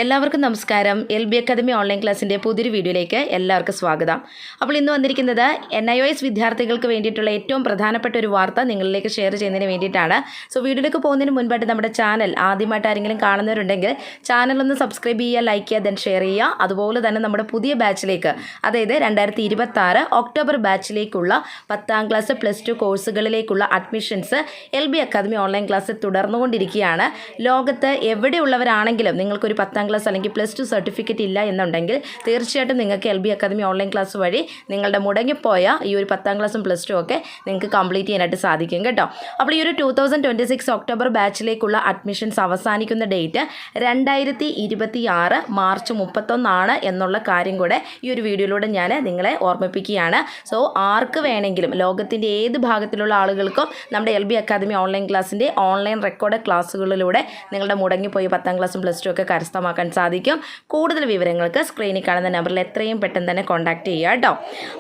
എല്ലാവർക്കും നമസ്കാരം. LB academy online ക്ലാസ്സിൻ്റെ പുതിയൊരു വീഡിയോയിലേക്ക് എല്ലാവർക്കും സ്വാഗതം. അപ്പോൾ ഇന്ന് വന്നിരിക്കുന്നത് NIOS വിദ്യാർത്ഥികൾക്ക് വേണ്ടിയിട്ടുള്ള ഏറ്റവും പ്രധാനപ്പെട്ട ഒരു വാർത്ത നിങ്ങളിലേക്ക് ഷെയർ ചെയ്യുന്നതിന് വേണ്ടിയിട്ടാണ്. സോ വീഡിയോയിലേക്ക് പോകുന്നതിന് മുൻപായിട്ട് നമ്മുടെ ചാനൽ ആദ്യമായിട്ട് ആരെങ്കിലും കാണുന്നവരുണ്ടെങ്കിൽ ചാനൽ ഒന്ന് സബ്സ്ക്രൈബ് ചെയ്യുക, ലൈക്ക് ചെയ്യുക, ദെൻ ഷെയർ ചെയ്യുക. അതുപോലെ തന്നെ നമ്മുടെ പുതിയ ബാച്ചിലേക്ക്, അതായത് 2026 ഒക്ടോബർ ബാച്ചിലേക്കുള്ള 10ാം ക്ലാസ് +2 കോഴ്സുകളിലേക്കുള്ള admissions LB academy online class തുടർന്നുകൊണ്ടിരിക്കുകയാണ്. ലോകത്ത് എവിടെയുള്ളവരാണെങ്കിലും നിങ്ങൾക്കൊരു 10ാം ക്ലാസ് അല്ലെങ്കിൽ +2 സർട്ടിഫിക്കറ്റ് ഇല്ല എന്നുണ്ടെങ്കിൽ തീർച്ചയായിട്ടും നിങ്ങൾക്ക് LB അക്കാദമി ഓൺലൈൻ ക്ലാസ് വഴി നിങ്ങളുടെ മുടങ്ങിപ്പോയ ഈ ഒരു 10ാം ക്ലാസ്സും +2 ഒക്കെ നിങ്ങൾക്ക് കംപ്ലീറ്റ് ചെയ്യാനായിട്ട് സാധിക്കും കേട്ടോ. അപ്പോൾ ഈ ഒരു 2026 ഒക്ടോബർ ബാച്ചിലേക്കുള്ള അഡ്മിഷൻസ് അവസാനിക്കുന്ന ഡേറ്റ് 2026 മാർച്ച് 31 എന്നുള്ള കാര്യം കൂടെ ഈ ഒരു വീഡിയോയിലൂടെ ഞാൻ നിങ്ങളെ ഓർമ്മിപ്പിക്കുകയാണ്. സോ ആർക്ക് വേണമെങ്കിലും ലോകത്തിൻ്റെ ഏത് ഭാഗത്തിലുള്ള ആളുകൾക്കും നമ്മുടെ LB അക്കാദമി ഓൺലൈൻ ക്ലാസ്സിൻ്റെ ഓൺലൈൻ റെക്കോർഡ് ക്ലാസ്സുകളിലൂടെ നിങ്ങളുടെ മുടങ്ങിപ്പോയി 10ാം ക്ലാസ്സും +2 ഒക്കെ കരസ്ഥമാക്കാൻ സാധിക്കും. കൂടുതൽ വിവരങ്ങൾക്ക് സ്ക്രീനിൽ കാണുന്ന നമ്പറിൽ എത്രയും പെട്ടെന്ന് തന്നെ കോൺടാക്ട് ചെയ്യുക കേട്ടോ.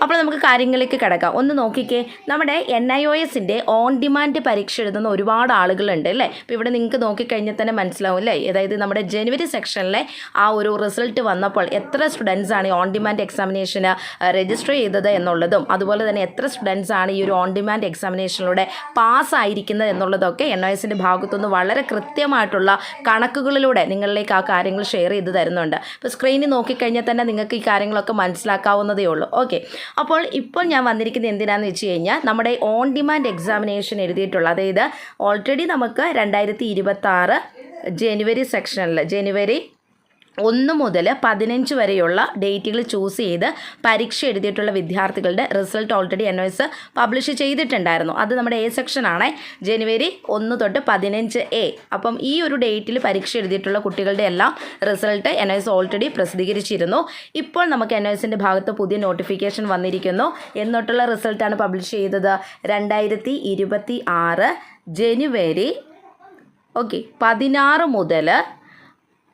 അപ്പോൾ നമുക്ക് കാര്യങ്ങളിലേക്ക് കിടക്കാം. ഒന്ന് നോക്കിക്കേ, നമ്മുടെ NIOSൻ്റെ ഓൺ ഡിമാൻഡ് പരീക്ഷ എഴുതുന്ന ഒരുപാട് ആളുകളുണ്ട് അല്ലേ. അപ്പോൾ ഇവിടെ നിങ്ങൾക്ക് നോക്കിക്കഴിഞ്ഞാൽ തന്നെ മനസ്സിലാവും അല്ലേ. അതായത് നമ്മുടെ ജനുവരി സെക്ഷനിലെ ആ ഒരു റിസൾട്ട് വന്നപ്പോൾ എത്ര സ്റ്റുഡൻസ് ആണ് ഓൺ ഡിമാൻഡ് എക്സാമിനേഷന് രജിസ്റ്റർ ചെയ്തത് എന്നുള്ളതും അതുപോലെ തന്നെ എത്ര സ്റ്റുഡൻസ് ആണ് ഈ ഒരു ഓൺ ഡിമാൻഡ് എക്സാമിനേഷനിലൂടെ പാസ്സായിരിക്കുന്നത് എന്നുള്ളതൊക്കെ NIOSൻ്റെ ഭാഗത്തുനിന്ന് വളരെ കൃത്യമായിട്ടുള്ള കണക്കുകളിലൂടെ നിങ്ങളിലേക്ക് ആ കാര്യങ്ങൾ ഷെയർ ചെയ്ത് തരുന്നുണ്ട്. അപ്പോൾ സ്ക്രീനിൽ നോക്കിക്കഴിഞ്ഞാൽ തന്നെ നിങ്ങൾക്ക് ഈ കാര്യങ്ങളൊക്കെ മനസ്സിലാക്കാവുന്നതേ ഉള്ളൂ. ഓക്കെ, അപ്പോൾ ഇപ്പോൾ ഞാൻ വന്നിരിക്കുന്നത് എന്തിനാണെന്ന് വെച്ച് കഴിഞ്ഞാൽ നമ്മുടെ ഓൺ ഡിമാൻഡ് എക്സാമിനേഷൻ എഴുതിയിട്ടുള്ള, അതായത് ഓൾറെഡി നമുക്ക് 2026 ജനുവരി സെക്ഷനിൽ ജനുവരി 1 മുതൽ 15 വരെയുള്ള ഡേറ്റുകൾ ചൂസ് ചെയ്ത് പരീക്ഷ എഴുതിയിട്ടുള്ള വിദ്യാർത്ഥികളുടെ റിസൾട്ട് ഓൾറെഡി NIOS പബ്ലിഷ് ചെയ്തിട്ടുണ്ടായിരുന്നു. അത് നമ്മുടെ A സെക്ഷനാണ്, ജനുവരി 1 തൊട്ട് 15A. അപ്പം ഈ ഒരു ഡേറ്റിൽ പരീക്ഷ എഴുതിയിട്ടുള്ള കുട്ടികളുടെ എല്ലാം റിസൾട്ട് NIOS ഓൾറെഡി പ്രസിദ്ധീകരിച്ചിരുന്നു. ഇപ്പോൾ നമുക്ക് NIOSൻ്റെ ഭാഗത്ത് പുതിയ നോട്ടിഫിക്കേഷൻ വന്നിരിക്കുന്നു. എന്നിട്ടുള്ള റിസൾട്ടാണ് പബ്ലിഷ് ചെയ്തത് 2026 ജനുവരി 16 മുതൽ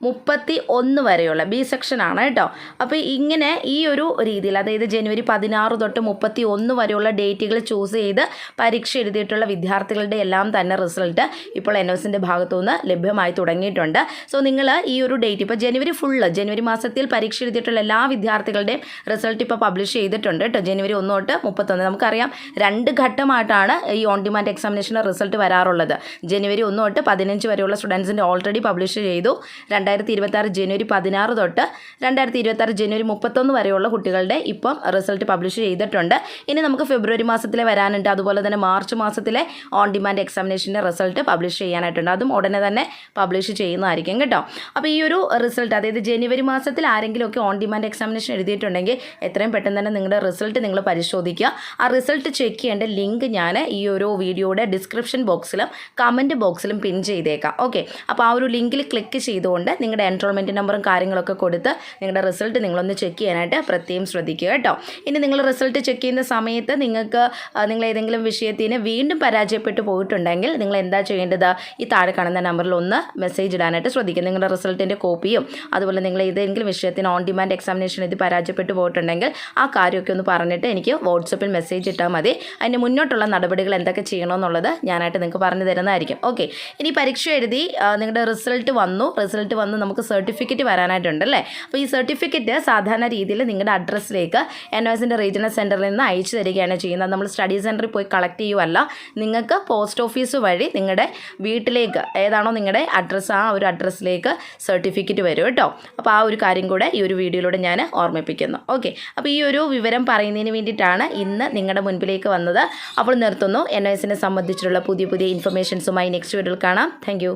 31 വരെയുള്ള B സെക്ഷനാണ് കേട്ടോ. അപ്പോൾ ഇങ്ങനെ ഈ ഒരു രീതിയിൽ, അതായത് ജനുവരി 16 തൊട്ട് 31 വരെയുള്ള ഡേറ്റുകൾ ചൂസ് ചെയ്ത് പരീക്ഷ എഴുതിയിട്ടുള്ള വിദ്യാർത്ഥികളുടെ എല്ലാം തന്നെ റിസൾട്ട് ഇപ്പോൾ NIOSൻ്റെ ഭാഗത്തുനിന്ന് ലഭ്യമായി തുടങ്ങിയിട്ടുണ്ട്. സോ നിങ്ങൾ ഈ ഒരു ഡേറ്റ് ഇപ്പോൾ ജനുവരി മാസത്തിൽ പരീക്ഷ എഴുതിയിട്ടുള്ള എല്ലാ വിദ്യാർത്ഥികളുടെയും റിസൾട്ട് ഇപ്പോൾ പബ്ലിഷ് ചെയ്തിട്ടുണ്ട് കേട്ടോ. ജനുവരി 1 തൊട്ട് 31. നമുക്കറിയാം 2 ഘട്ടമായിട്ടാണ് ഈ ഓൺ ഡിമാൻഡ് എക്സാമിനേഷൻ്റെ റിസൾട്ട് വരാറുള്ളത്. ജനുവരി 1 തൊട്ട് 15 വരെയുള്ള സ്റ്റുഡൻസിൻ്റെ ഓൾറെഡി പബ്ലിഷ് ചെയ്തു. 2026 ജനുവരി 16 തൊട്ട് 2026 ജനുവരി 31 വരെയുള്ള കുട്ടികളുടെ ഇപ്പം റിസൾട്ട് പബ്ലിഷ് ചെയ്തിട്ടുണ്ട്. ഇനി നമുക്ക് ഫെബ്രുവരി മാസത്തിലെ വരാനുണ്ട്. അതുപോലെ തന്നെ മാർച്ച് മാസത്തിലെ ഓൺ ഡിമാൻഡ് എക്സാമിനേഷൻ്റെ റിസൾട്ട് പബ്ലിഷ് ചെയ്യാനായിട്ടുണ്ട്. അതും ഉടനെ തന്നെ പബ്ലിഷ് ചെയ്യുന്നതായിരിക്കും കേട്ടോ. അപ്പോൾ ഈ ഒരു റിസൾട്ട്, അതായത് ജനുവരി മാസത്തിൽ ആരെങ്കിലുമൊക്കെ ഓൺ ഡിമാൻഡ് എക്സാമിനേഷൻ എഴുതിയിട്ടുണ്ടെങ്കിൽ എത്രയും പെട്ടെന്ന് തന്നെ നിങ്ങളുടെ റിസൾട്ട് നിങ്ങൾ പരിശോധിക്കുക. ആ റിസൾട്ട് ചെക്ക് ചെയ്യേണ്ട ലിങ്ക് ഞാൻ ഈ ഒരു വീഡിയോയുടെ ഡിസ്ക്രിപ്ഷൻ ബോക്സിലും കമൻറ്റ് ബോക്സിലും പിൻ ചെയ്തേക്കാം. ഓക്കെ, അപ്പോൾ ആ ഒരു ലിങ്കിൽ ക്ലിക്ക് ചെയ്തുകൊണ്ട് നിങ്ങളുടെ എൻറോൾമെൻറ്റ് നമ്പറും കാര്യങ്ങളൊക്കെ കൊടുത്ത് നിങ്ങളുടെ റിസൾട്ട് നിങ്ങളൊന്ന് ചെക്ക് ചെയ്യാനായിട്ട് പ്രത്യേകം ശ്രദ്ധിക്കുക കേട്ടോ. ഇനി നിങ്ങൾ റിസൾട്ട് ചെക്ക് ചെയ്യുന്ന സമയത്ത് നിങ്ങൾ ഏതെങ്കിലും വിഷയത്തിന് വീണ്ടും പരാജയപ്പെട്ടു പോയിട്ടുണ്ടെങ്കിൽ നിങ്ങൾ എന്താ ചെയ്യേണ്ടത്, ഈ താഴെ കാണുന്ന നമ്പറിൽ ഒന്ന് മെസ്സേജ് ഇടാനായിട്ട് ശ്രദ്ധിക്കുക. നിങ്ങളുടെ റിസൾട്ടിൻ്റെ കോപ്പിയും അതുപോലെ നിങ്ങൾ ഏതെങ്കിലും വിഷയത്തിന് ഓൺ ഡിമാൻഡ് എക്സാമിനേഷൻ ഇത് പരാജയപ്പെട്ടു പോയിട്ടുണ്ടെങ്കിൽ ആ കാര്യമൊക്കെ ഒന്ന് പറഞ്ഞിട്ട് എനിക്ക് വാട്സപ്പിൽ മെസ്സേജ് ഇട്ടാൽ മതി. അതിന് മുന്നോട്ടുള്ള നടപടികൾ എന്തൊക്കെ ചെയ്യണമെന്നുള്ളത് ഞാനായിട്ട് നിങ്ങൾക്ക് പറഞ്ഞു തരുന്നതായിരിക്കും. ഓക്കെ, ഇനി പരീക്ഷ എഴുതി നിങ്ങളുടെ റിസൾട്ട് വന്ന് നമുക്ക് സർട്ടിഫിക്കറ്റ് വരാനായിട്ടുണ്ട് അല്ലേ. അപ്പോൾ ഈ സർട്ടിഫിക്കറ്റ് സാധാരണ രീതിയിൽ നിങ്ങളുടെ അഡ്രസ്സിലേക്ക് NIOSൻ്റെ റീജിയണൽ സെൻറ്ററിൽ നിന്ന് അയച്ചു തരികയാണ് ചെയ്യുന്നത്. നമ്മൾ സ്റ്റഡി സെൻറ്ററിൽ പോയി കളക്ട് ചെയ്യുകയല്ല, നിങ്ങൾക്ക് പോസ്റ്റ് ഓഫീസ് വഴി നിങ്ങളുടെ വീട്ടിലേക്ക് ഏതാണോ നിങ്ങളുടെ അഡ്രസ്സ് ആ ഒരു അഡ്രസ്സിലേക്ക് സർട്ടിഫിക്കറ്റ് വരും കേട്ടോ. അപ്പോൾ ആ ഒരു കാര്യം കൂടെ ഈ ഒരു വീഡിയോയിലൂടെ ഞാൻ ഓർമ്മിപ്പിക്കുന്നു. ഓക്കെ, അപ്പോൾ ഈ ഒരു വിവരം പറയുന്നതിന് വേണ്ടിയിട്ടാണ് ഇന്ന് നിങ്ങളുടെ മുൻപിലേക്ക് വന്നത്. അപ്പോൾ നിർത്തുന്നു. NIOSനെ സംബന്ധിച്ചിട്ടുള്ള പുതിയ ഇൻഫർമേഷൻസുമായി നെക്സ്റ്റ് വീഡിയോയിൽ കാണാം. താങ്ക്